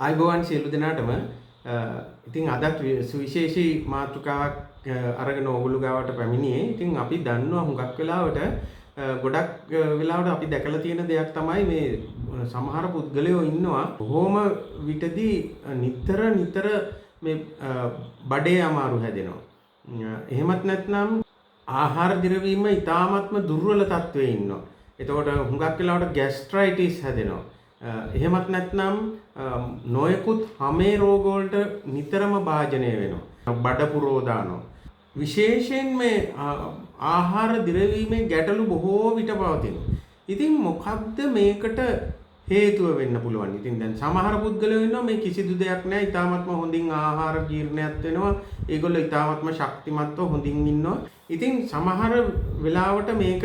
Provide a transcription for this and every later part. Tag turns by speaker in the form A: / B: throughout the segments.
A: ආයිබෝවන් සියලු දෙනාටම ඉතින් අදත් සුවිශේෂී මාතෘකාවක් අරගෙන ඕගොල්ලෝ ගාවට පැමිණියේ. ඉතින් අපි දන්නවා හුඟක් වෙලාවට ගොඩක් වෙලාවට අපි දැකලා තියෙන දෙයක් තමයි මේ සමහර පුද්ගලයෝ ඉන්නවා බොහොම විටදී නිතර මේ බඩේ අමාරු හැදෙනවා. එහෙමත් නැත්නම් ආහාර දිරවීම ඉතාමත්ම දුර්වල තත්ත්වයේ ඉන්නවා. එතකොට හුඟක් වෙලාවට ગેස්ට්‍රයිටිස් හැදෙනවා. එහෙමත් නැත්නම් නොයෙකුත් හමේ රෝග වලට නිතරම භාජනය වෙනවා. බඩ පුරෝ දානවා. විශේෂයෙන් මේ ආහාර දිරවීමේ ගැටලු බොහෝ විට පවතිනවා. ඉතින් මොකක්ද මේකට හේතුව වෙන්න පුළුවන්? ඉතින් දැන් සමහර පුද්ගලයෝ ඉන්නවා මේ කිසිදු දෙයක් නැහැ. ඊටාත්ම හොඳින් ආහාර ජීර්ණයක් වෙනවා. ඒගොල්ලෝ ඊටාත්ම ශක්තිමත්ව හොඳින් ඉන්නවා. ඉතින් සමහර වෙලාවට මේක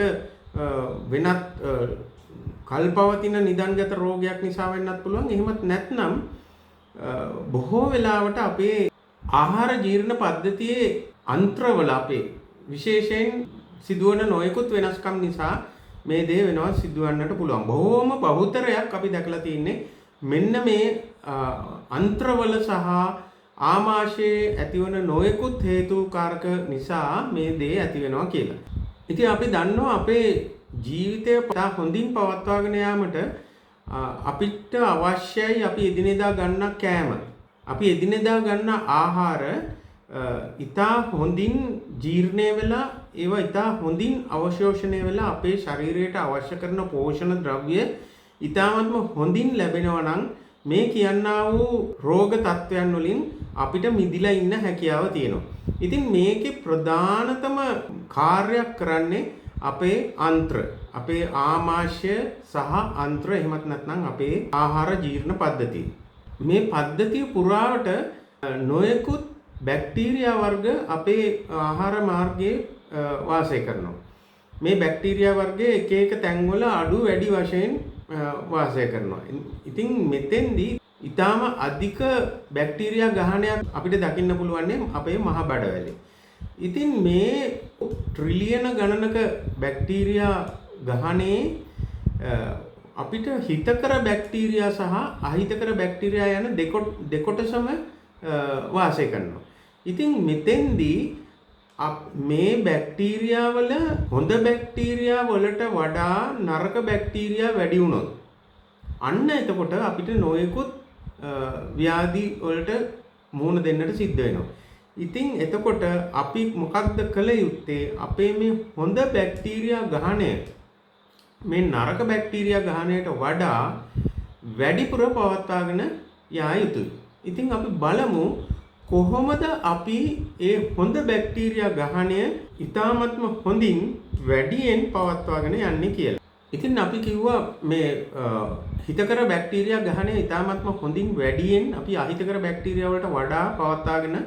A: වෙනත් කල්පවතින නිදන්ගත රෝගයක් නිසා වෙන්නත් පුළුවන්. එහෙමත් නැත්නම් බොහෝ වෙලාවට අපේ ආහාර ජීර්ණ පද්ධතියේ අන්ත්‍රවල අපේ විශේෂයෙන් සිදුවන නොයෙකුත් වෙනස්කම් නිසා මේ දේ වෙනවා සිදුවන්නට පුළුවන්. බොහෝම බහුතරයක් අපි දැකලා තින්නේ මෙන්න මේ අන්ත්‍රවල සහ ආමාශයේ ඇතිවන නොයෙකුත් හේතුකාරක නිසා මේ දේ ඇති වෙනවා කියලා. ඉතින් අපි දන්නවා අපේ ජීවිතය හොඳින් පවත්වාගෙන යාමට අපිට අවශ්‍යයි අපි එදිනෙදා ගන්න කෑම. අපි එදිනෙදා ගන්න ආහාර ඉතා හොඳින් ජීර්ණය වෙලා ඒවා ඉතා හොඳින් අවශෝෂණය වෙලා අපේ ශරීරයට අවශ්‍ය කරන පෝෂණ ද්‍රව්‍ය ඉතාමත්ම හොඳින් ලැබෙනවා නම් මේ කියන්නා වූ රෝග තත්ත්වයන් වලින් අපිට මිදිලා ඉන්න හැකියාව තියෙනවා. ඉතින් මේකේ ප්‍රධානතම කාර්යයක් කරන්නේ අපේ අන්ත්‍ර, අපේ ආමාශය සහ අන්ත්‍ර, එහෙමත් නැත්නම් අපේ ආහාර ජීර්ණ පද්ධතිය. මේ පද්ධතිය පුරාවට නොයෙකුත් බැක්ටීරියා වර්ග අපේ ආහාර මාර්ගයේ වාසය කරනවා. මේ බැක්ටීරියා වර්ගයේ එක එක තැන්වල අඩු වැඩි වශයෙන් වාසය කරනවා. ඉතින් මෙතෙන්දී ඊටාම අධික බැක්ටීරියා ගහණයක් අපිට දකින්න පුළුවන් අපේ මහ බඩවැලේ. ඉතින් මේ ට්‍රිලියන ගණනක බැක්ටීරියා ගහණේ අපිට හිතකර බැක්ටීරියා සහ අහිතකර බැක්ටීරියා යන දෙකොටසම වාසය කරනවා. ඉතින් මෙතෙන්දී මේ බැක්ටීරියා වල හොඳ බැක්ටීරියා වලට වඩා නරක බැක්ටීරියා වැඩි වුණොත් අන්න එතකොට අපිට නොයෙකුත් ව්‍යාධි වලට මුහුණ දෙන්නට සිද්ධ වෙනවා. ඉතින් එතකොට අපි මොකක්ද කළ යුත්තේ? අපේ මේ හොඳ බැක්ටීරියා ගහණය මේ නරක බැක්ටීරියා ගහණයට වඩා වැඩිපුර පවත්වාගෙන යා යුතුයි. ඉතින් අපි බලමු කොහොමද අපි ඒ හොඳ බැක්ටීරියා ගහණය ඉතාමත්ම හොඳින් වැඩියෙන් පවත්වාගෙන යන්නේ කියලා. ඉතින් අපි කිව්වා මේ හිතකර බැක්ටීරියා ගහණය ඉතාමත්ම හොඳින් වැඩියෙන් අපි අහිතකර බැක්ටීරියා වලට වඩා පවත්වාගෙන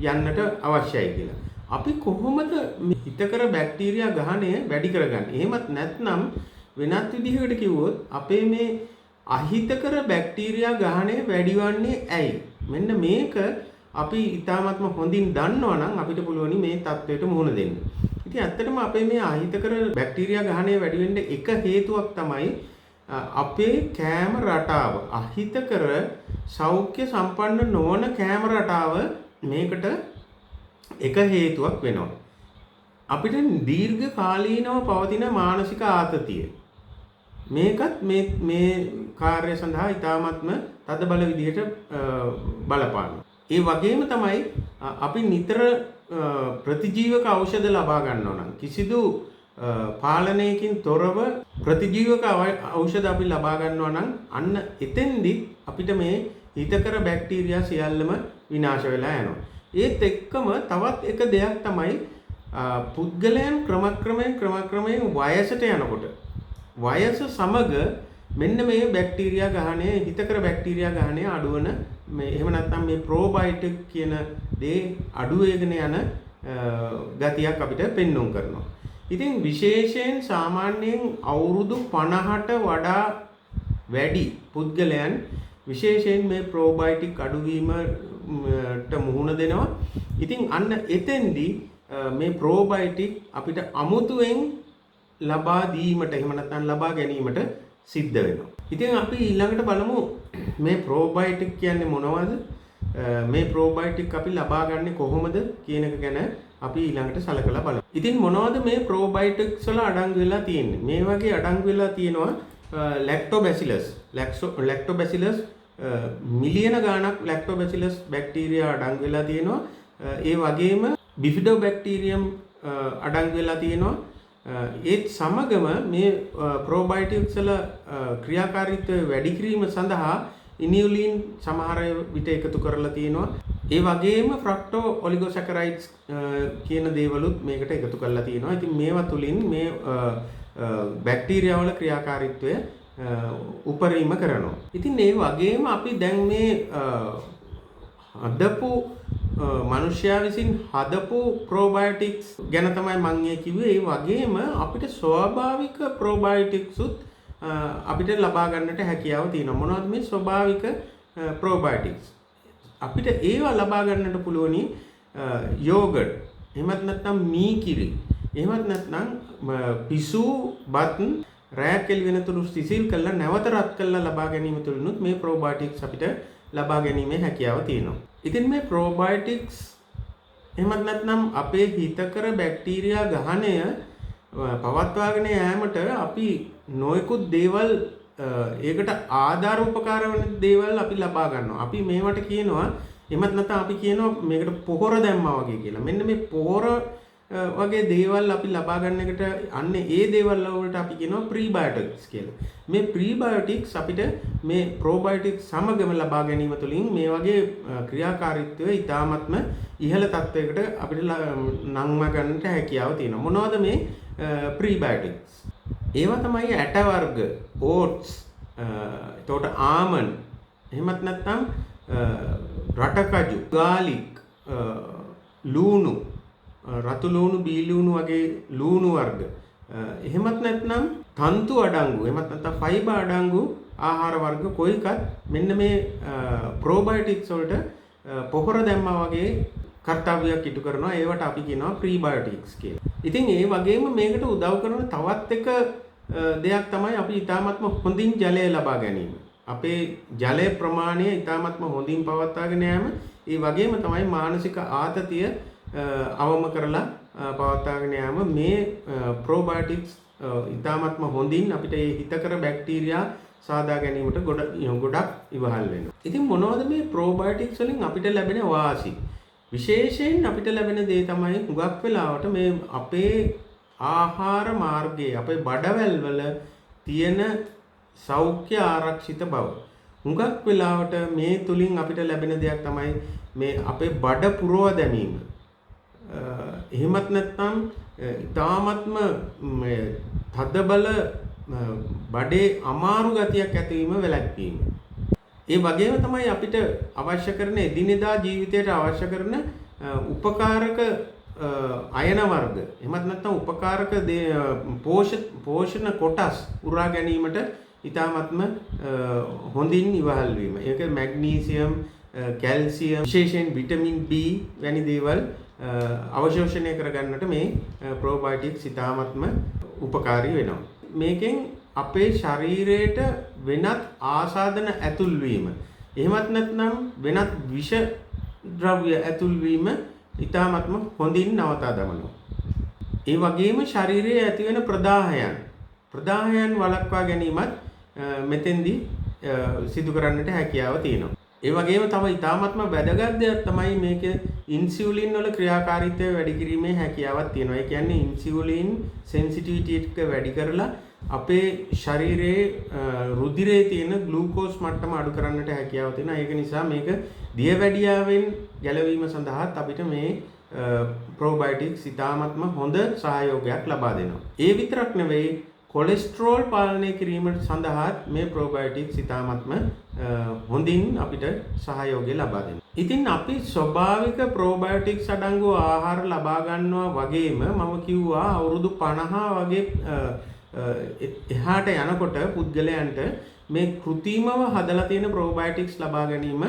A: යන්නට අවශ්‍යයි කියලා. අපි කොහොමද මේ හිතකර බැක්ටීරියා ගහණය වැඩි කරගන්නේ? එහෙමත් නැත්නම් වෙනත් විදිහකට කිව්වොත් අපේ මේ අහිතකර බැක්ටීරියා ගහණය වැඩිවන්නේ ඇයි? මෙන්න මේක අපි ඊටාත්ම හොඳින් දන්නවා නම් අපිට පුළුවන් මේ තත්ත්වයට මුහුණ දෙන්න. ඉතින් ඇත්තටම අපේ මේ අහිතකර බැක්ටීරියා ගහණය වැඩි වෙන්න එක හේතුවක් තමයි අපේ කෑම රටාව. අහිතකර සෞඛ්‍ය සම්පන්න නොවන කෑම රටාව මේකට එක හේතුවක් වෙනවා. අපිට දීර්ඝ කාලීනව පවතින මානසික ආතතිය මේකත් මේ කාර්ය සඳහා ඉතාමත්ම තදබල විදිහට බලපානවා. ඒ වගේම තමයි අපි නිතර ප්‍රතිජීවක ඖෂධ ලබා ගන්නවා නම් කිසිදු පාලනයකින් තොරව ප්‍රතිජීවක ඖෂධ අපි ලබා ගන්නවා නම් අන්න එතෙන්දි අපිට මේ හිතකර බැක්ටීරියා සියල්ලම විනාශ වෙලා යනවා. ඒත් එක්කම තවත් එක දෙයක් තමයි පුද්ගලයන් ක්‍රමක්‍රමයෙන් වයසට යනකොට වයස සමග මෙන්න මේ බැක්ටීරියා ගහණය හිතකර බැක්ටීරියා ගහණය අඩුවන මේ එහෙම නැත්නම් මේ ප්‍රෝබයොටික් කියන දේ අඩු වෙගෙන යන ගතියක් අපිට පෙන්වුම් කරනවා. ඉතින් විශේෂයෙන් සාමාන්‍යයෙන් අවුරුදු 50ට වඩා වැඩි පුද්ගලයන් විශේෂයෙන් මේ ප්‍රෝබයොටික් අඩුවීමට මුහුණ දෙනවා. ඉතින් අන්න එතෙන්දී මේ ප්‍රෝබයොටික් අපිට අමුතුවෙන් ලබා දීමට එහෙම නැත්නම් ලබා ගැනීමට සිද්ධ වෙනවා. ඉතින් අපි ඊළඟට බලමු මේ ප්‍රෝබයොටික් කියන්නේ මොනවද? මේ ප්‍රෝබයොටික් අපි ලබා ගන්නේ කොහොමද කියන එක ගැන අපි ඊළඟට සලකලා බලමු. ඉතින් මොනවද මේ ප්‍රෝබයොටික්ස් වල අඩංගු වෙලා තියෙන්නේ? මේ වගේ අඩංගු වෙලා තියෙනවා ලැක්ටෝබැසිලස්. ලැක්ටෝබැසිලස් මිලියන ගාණක් ලැක්ටෝබැසිලස් බැක්ටීරියා අඩංගු වෙලා තියෙනවා. ඒ වගේම බිෆිඩෝබැක්ටීරියම් අඩංගු වෙලා තියෙනවා. ඒත් සමගම මේ ප්‍රෝබයොටික්ස් වල ක්‍රියාකාරීත්වය වැඩි කිරීම සඳහා ඉනියුලින් සමහර විට එකතු කරලා තියෙනවා. ඒ වගේම ෆ්‍රක්ටෝ ඔලිගෝසැකරයිඩ්ස් කියන දේවලුත් මේකට එකතු කරලා තියෙනවා. ඉතින් මේවා තුලින් මේ බැක්ටීරියා වල ක්‍රියාකාරීත්වය උපරිම කරනවා. ඉතින් ඒ වගේම අපි දැන් මේ හදපු මනුෂ්‍යයා විසින් හදපු ප්‍රෝබයොටික්ස් ගැන තමයි මම කිව්වේ. ඒ වගේම අපිට ස්වාභාවික ප්‍රෝබයොටික්ස් උත් අපිට ලබා ගන්නට හැකියාව තියෙනවා. මොනවද මේ ස්වාභාවික ප්‍රෝබයොටික්ස්? අපිට ඒවා ලබා ගන්නට පුළුවනි යෝගට්, එහෙමත් නැත්නම් මී කිරි, එහෙමත් නැත්නම් පිසු බත් රැයක් එළි වෙනතුරු සිසිල් කරලා නැවත රත් කරලා ලබා ගැනීම තුළිනුත් මේ ප්‍රෝබයොටික්ස් අපිට ලබා ගැනීමේ හැකියාව තියෙනවා. ඉතින් මේ ප්‍රෝබයොටික්ස් එහෙමත් නැත්නම් අපේ හිතකර බැක්ටීරියා ගහණය පවත්වාගෙන යාමට අපි නොයෙකුත් දේවල් ඒකට ආධාර උපකාර වෙන දේවල් අපි ලබා ගන්නවා. අපි මේවට කියනවා එහෙමත් නැත්නම් අපි කියනවා මේකට පොහොර දැම්මා වගේ කියලා. මෙන්න මේ පොහොර වගේ දේවල් අපි ලබා ගන්න එකට අන්නේ ඒ දේවල් වලට අපි කියනවා ප්‍රීබයොටික්ස් කියලා. මේ ප්‍රීබයොටික්ස් අපිට මේ ප්‍රෝබයොටික්ස් සමගම ලබා ගැනීම තුළින් මේ වගේ ක්‍රියාකාරීත්වය ඉතාමත්ම ඉහළ තත්වයකට අපිට නංව ගන්නට හැකියාව තියෙනවා. මොනවද මේ ප්‍රීබයොටික්ස්? ඒවා තමයි ඇට වර්ග, ඕට්ස්, එතකොට ආමන්ඩ්, එහෙමත් නැත්නම් රටකජු, ගාලික්, ලූණු, රතු ලූණු, බී ලූණු වගේ ලූණු වර්ග, එහෙමත් නැත්නම් තන්තු අඩංගු, එහෙමත් නැත්නම් ෆයිබර් අඩංගු ආහාර වර්ග කොයිකත් මෙන්න මේ ප්‍රෝබයොටික්ස් වලට පොහොර දැම්මා වගේ කර්තව්‍යයක් ඉටු කරනවා. ඒවට අපි කියනවා ප්‍රීබයොටික්ස් කියලා. ඉතින් ඒ වගේම මේකට උදව් කරන තවත් එක දෙයක් තමයි අපි ඊ타ත්ම හොඳින් ජලය ලබා ගැනීම. අපේ ජලය ප්‍රමාණය ඊ타ත්ම හොඳින් පවත්වාගෙන යාම. ඒ වගේම තමයි මානසික ආතතිය අවම කරලා පවත්වාගෙන යාම. මේ ප්‍රෝබයොටික්ස් ඊ타ත්ම හොඳින් අපිට මේ හිතකර බැක්ටීරියා සාදා ගැනීමට ගොඩක් ඉවහල් වෙනවා. ඉතින් මොනවද මේ ප්‍රෝබයොටික්ස් වලින් අපිට ලැබෙන වාසි? විශේෂයෙන් අපිට ලැබෙන දේ තමයි හුඟක් වෙලාවට මේ අපේ ආහාර මාර්ගයේ අපේ බඩවැල් වල තියෙන සෞඛ්‍ය ආරක්ෂිත බව. හුඟක් වෙලාවට මේ තුලින් අපිට ලැබෙන දෙයක් තමයි මේ අපේ බඩ පුරව දැමීම. එහෙමත් නැත්නම් ඊ타ත්ම තදබල බඩේ අමාරු ගතියක් ඇතිවීම වැළැක්වීම. ඒ වගේම තමයි අපිට අවශ්‍ය කරන එදිනෙදා ජීවිතයට අවශ්‍ය කරන උපකාරක අයන වර්ග, එහෙමත් නැත්නම් උපකාරක පෝෂණ කොටස් උරා ගැනීමට ඊ타ත්ම හොඳින් ඉවහල් වීම. ඒක මැග්නීසියම්, කැල්සියම්, විශේෂයෙන් විටමින් B වැනි දේවල් අවශෝෂණය කරගන්නට මේ ප්‍රෝබයොටික්ස් ඊ타ත්ම උපකාරී වෙනවා. මේකෙන් අපේ ශරීරයට වෙනත් ආසාදන ඇතුල්වීම, එහෙමත් නැත්නම් වෙනත් විෂ ද්‍රව්‍ය ඇතුල්වීම ඊ타ත්ම හොඳින් නවතා දමනවා. ඒ වගේම ශරීරයේ ඇතිවෙන ප්‍රදාහයන් වළක්වා ගැනීමත් මෙතෙන්දී සිදු කරන්නට හැකියාව තියෙනවා. ඒ වගේම තව ඊ타ත්ම වැදගත් දෙයක් තමයි මේක ඉන්සියුලින් වල ක්‍රියාකාරීත්වය වැඩි කිරීමේ හැකියාවක් තියෙනවා. ඒ කියන්නේ ඉන්සියුලින් සෙන්සිටිවිටි එක වැඩි කරලා අපේ ශරීරයේ රුධිරයේ තියෙන ග්ලූකෝස් මට්ටම අඩු කරන්නට හැකියාව තියෙනවා. ඒක නිසා මේක දියවැඩියාවෙන් ගැලවීම සඳහාත් අපිට මේ ප්‍රෝබයොටික්ස් ඊ타ත්ම හොඳ සහයෝගයක් ලබා දෙනවා. ඒ විතරක් නෙවෙයි, කොලෙස්ටරෝල් පාලනය කිරීම සඳහාත් මේ ප්‍රෝබයොටික්ස් ඊ타ත්ම හොඳින් අපිට සහයෝගය ලබා දෙනවා. ඉතින් අපි ස්වභාවික ප්‍රෝබයොටික්ස් අඩංගු ආහාර ලබා ගන්නවා වගේම මම කිව්වා අවුරුදු 50 වගේ එහාට යනකොට පුද්ගලයන්ට මේ කෘත්‍රිමව හදලා තියෙන ප්‍රෝබයොටික්ස් ලබා ගැනීම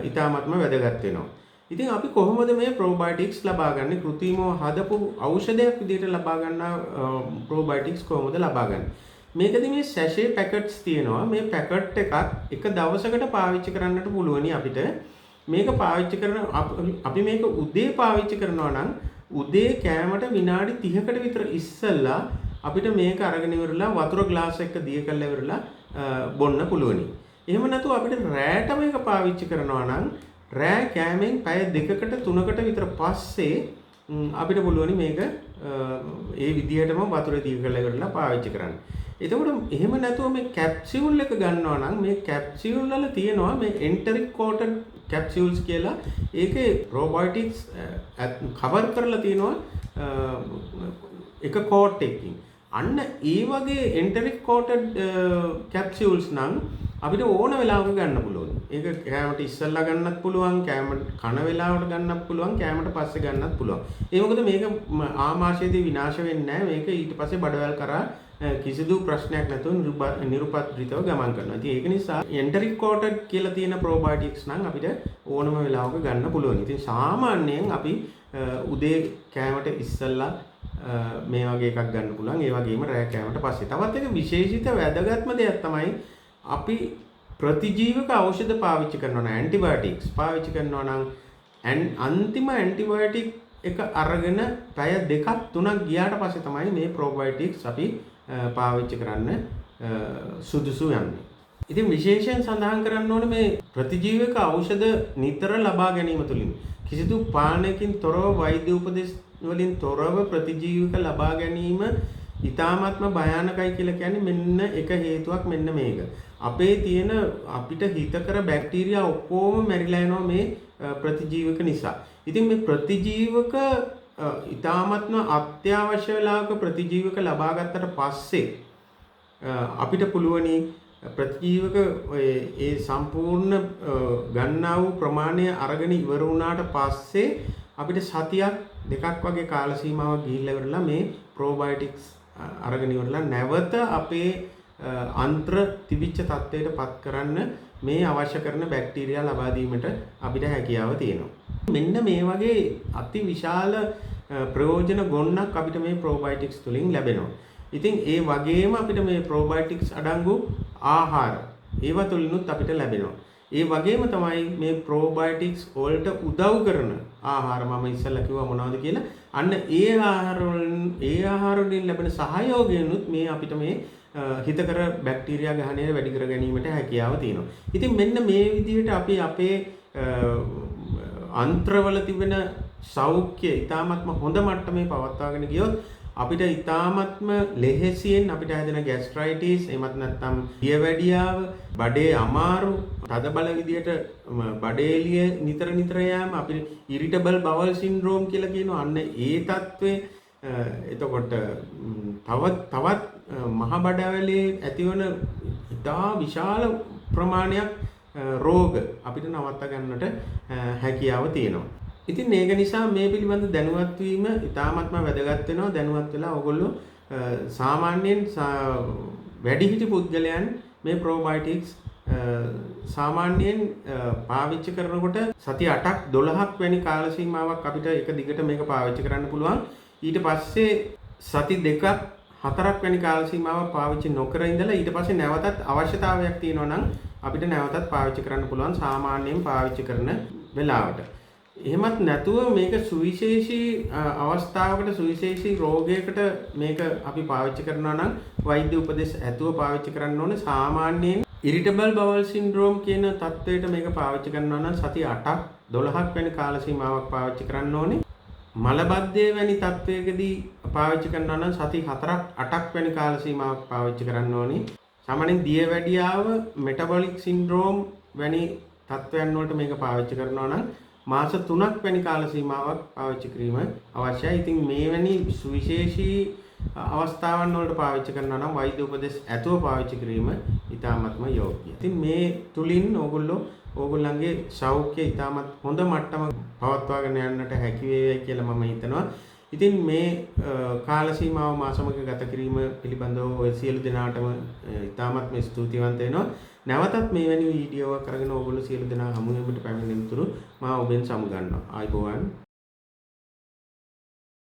A: ඊ타ත්ම වැදගත් වෙනවා. ඉතින් අපි කොහොමද මේ ප්‍රෝබයොටික්ස් ලබා ගන්නේ? කෘත්‍රිමව හදපු ඖෂධයක් විදිහට ලබා ගන්න ප්‍රෝබයොටික්ස් කොහොමද ලබා ගන්නේ? මේකදී මේ සැෂේ පැකට්ස් තියෙනවා. මේ පැකට් එකක් එක දවසකට පාවිච්චි කරන්නට පුළුවනි අපිට. මේක පාවිච්චි කරන අපි මේක උදේ පාවිච්චි කරනවා නම් උදේ කෑමට විනාඩි 30කට විතර ඉස්සෙල්ලා අපිට මේක අරගෙන ඉවරලා වතුර ග්ලාස් එකක දිය කරලා ඉවරලා බොන්න පුළුවනි. එහෙම නැතුව අපිට රෑට මේක පාවිච්චි කරනවා නම් රෑ කෑමෙන් පැය 2කට 3කට විතර පස්සේ අපිට පුළුවනි මේක ඒ විදිහටම වතුරේ දිය කරලා ඉවරලා පාවිච්චි කරන්න. එතකොට එහෙම නැතුව මේ කැප්සියුල් එක ගන්නවා නම් මේ කැප්සියුල් වල තියෙනවා මේ එන්ටරික් කෝටඩ් කැප්සියුල්ස් කියලා. ඒකේ ප්‍රොබයොටික්ස් කවර් කරලා තියෙනවා එක කෝට් එකකින්. අන්න ඒ වගේ එන්ටරික් කෝටඩ් කැප්සියුල්ස් නම් අපිට ඕන වෙලාවක ගන්න පුළුවන්. ඒක කෑමට ඉස්සෙල්ලා ගන්නත් පුළුවන්, කෑමට කන වෙලාවට ගන්නත් පුළුවන්, කෑමට පස්සේ ගන්නත් පුළුවන්. ඒ මොකද මේක ආමාශයේදී විනාශ වෙන්නේ නැහැ. මේක ඊට පස්සේ බඩවැල් කරා කිසිදු ප්‍රශ්නයක් නැතුව නිරුපද්‍රිතව ගමන් කරනවා. ඉතින් ඒක නිසා එන්ටරික් කෝටඩ් කියලා තියෙන ප්‍රොබයොටික්ස් නම් අපිට ඕනම වෙලාවක ගන්න පුළුවන්. ඉතින් සාමාන්‍යයෙන් අපි උදේ කෑමට ඉස්සෙල්ලා මේ වගේ එකක් ගන්න පුළුවන්. ඒ වගේම රෑ කෑමට පස්සේ. තවත් එක විශේෂිත වැදගත්ම දෙයක් තමයි අපි ප්‍රතිජීවක ඖෂධ පාවිච්චි කරනවා නම් ඇන්ටිබයොටික්ස් පාවිච්චි කරනවා නම් අන්තිම ඇන්ටිබයොටික් එක අරගෙන පැය 2ක් 3ක් ගියාට පස්සේ තමයි මේ ප්‍රොබයොටික්ස් අපි පාවිච්චි කරන්න සුදුසු යන්නේ. ඉතින් විශේෂයෙන් සඳහන් කරන්න ඕනේ මේ ප්‍රතිජීවක ඖෂධ නිතර ලබා ගැනීම තුළින් කිසිදු පානයකින් තොරව වෛද්‍ය උපදෙස් වලින් තොරව ප්‍රතිජීවක ලබා ගැනීම ඉතාමත්ම භයානකයි කියලා කියන්නේ මෙන්න එක හේතුවක් මෙන්න මේක. අපේ තියෙන අපිට හිතකර බැක්ටීරියා ඔක්කොම මැරිලා යනවා මේ ප්‍රතිජීවක නිසා. ඉතින් මේ ප්‍රතිජීවක ඉතාමත්ම අත්‍යවශ්‍ය වෙලාවක ප්‍රතිජීවක ලබා ගත්තට පස්සේ අපිට පුළුවනි ප්‍රතිජීවක ඒ සම්පූර්ණ ගන්නා වූ ප්‍රමාණය අරගෙන ඉවර වුණාට පස්සේ අපිට සතියක් දෙකක් වගේ කාල සීමාවක් ගිහිල්ලා ඉවරලා මේ ප්‍රොබයොටික්ස් අරගෙන ඉවරලා නැවත අපේ අන්ත්‍ර තිබිච්ච තත්ත්වයට පත් කරන්න මේ අවශ්‍ය කරන බැක්ටීරියා ලබා දීමට අපිට හැකියාව තියෙනවා. මෙන්න මේ වගේ අති විශාල ප්‍රයෝජන ගොන්නක් අපිට මේ ප්‍රොබයොටික්ස් තුලින් ලැබෙනවා. ඉතින් ඒ වගේම අපිට මේ ප්‍රොබයොටික්ස් අඩංගු ආහාර ඒවා තුලිනුත් අපිට ලැබෙනවා. ඒ වගේම තමයි මේ ප්‍රොබයොටික්ස් වලට උදව් කරන ආහාර මම ඉස්සෙල්ලා කිව්වා මොනවද කියලා. අන්න ඒ ආහාර වලින් ලැබෙන සහයෝගයනුත් මේ අපිට මේ හිතකර බැක්ටීරියා ගහණය වැඩි කර ගැනීමට හැකියාව තියෙනවා. ඉතින් මෙන්න මේ විදිහට අපි අපේ අන්ත්‍රවල තිබෙන සෞඛ්‍ය ඉතාමත්ම හොඳ මට්ටමේ පවත්වාගෙන ගියොත් අපිට ඉතාමත්ම ලෙහෙසියෙන් අපිට හැදෙන ગેස්ට්‍රයිටිස් එහෙමත් නැත්නම් දියවැඩියාව, බඩේ අමාරු, තදබල විදියට බඩේ එළිය නිතර යෑම අපිට ඉරිටබල් බවල් සින්ඩ්‍රෝම් කියලා කියනවා. අන්න ඒ తත්වේ එතකොට තවත් මහ බඩවැලේ ඇතිවන ඉතා විශාල ප්‍රමාණයක් රෝග අපිට නවත්ත ගන්නට හැකියාව තියෙනවා. ඉතින් ඒක නිසා මේ පිළිබඳ දැනුවත් වීම ඉතාමත්ම වැදගත් වෙනවා. දැනුවත් වෙලා ඔයගොල්ලෝ සාමාන්‍යයෙන් වැඩිහිටි පුද්ගලයන් මේ ප්‍රොබයොටික්ස් සාමාන්‍යයෙන් පාවිච්චි කරනකොට සති 8ක් 12ක් වැනි කාල සීමාවක් අපිට එක දිගට මේක පාවිච්චි කරන්න පුළුවන්. ඊට පස්සේ සති 2ක් 4ක් වැනි කාල සීමාවක් පාවිච්චි නොකර ඉඳලා ඊට පස්සේ නැවතත් අවශ්‍යතාවයක් තියෙනවා නම් අපිට නැවතත් පාවිච්චි කරන්න පුළුවන් සාමාන්‍යයෙන් පාවිච්චි කරන වෙලාවට. එහෙමත් නැතුව මේක සුවිශේෂී අවස්ථාවකට සුවිශේෂී රෝගයකට මේක අපි පාවිච්චි කරනවා නම් වෛද්‍ය උපදෙස් ඇතුව පාවිච්චි කරන්න ඕනේ. සාමාන්‍යයෙන් ඉරිටබල් බවල් සින්ඩ්‍රෝම් කියන තත්ත්වයට මේක පාවිච්චි කරනවා නම් සති 8ක් 12ක් වැනි කාල සීමාවක් පාවිච්චි කරන්න ඕනේ. මලබද්ධය වැනි තත්ත්වයකදී පාවිච්චි කරනවා නම් සති 4ක් 8ක් වැනි කාල සීමාවක් පාවිච්චි කරන්න ඕනේ. සාමාන්‍යයෙන් දියවැඩියාව, මෙටබොලික් සින්ඩ්‍රෝම් වැනි තත්ත්වයන් වලට මේක පාවිච්චි කරනවා නම් මාස 3ක් වැනි කාල සීමාවක් පාවිච්චි කිරීම අවශ්‍යයි. ඉතින් මේ වැනි සුවිශේෂී අවස්ථාවන් වලට පාවිච්චි කරනවා නම් වෛද්‍ය උපදෙස් ඇතුව පාවිච්චි කිරීම ඉතාමත්ම යෝග්‍යයි. ඉතින් මේ තුලින් ඕගොල්ලන්ගේ සෞඛ්‍ය ඉතාමත් හොඳ මට්ටම පවත්වාගෙන යන්නට හැකි වේවයි කියලා මම හිතනවා. ඉතින් මේ කාල සීමාව මාසමක ගත කිරීම පිළිබඳව ඔය සියලු දෙනාටම ඉතාමත්ම ස්තුතිවන්ත වෙනවා. නැවතත් මේ වැනි වීඩියෝවක් අරගෙන ඕගොල්ලෝ සියලු දෙනා හමු වෙන්නට පැමිණෙන තුරු මා ඔබෙන් සමු ගන්නවා. ආයිබෝවන්.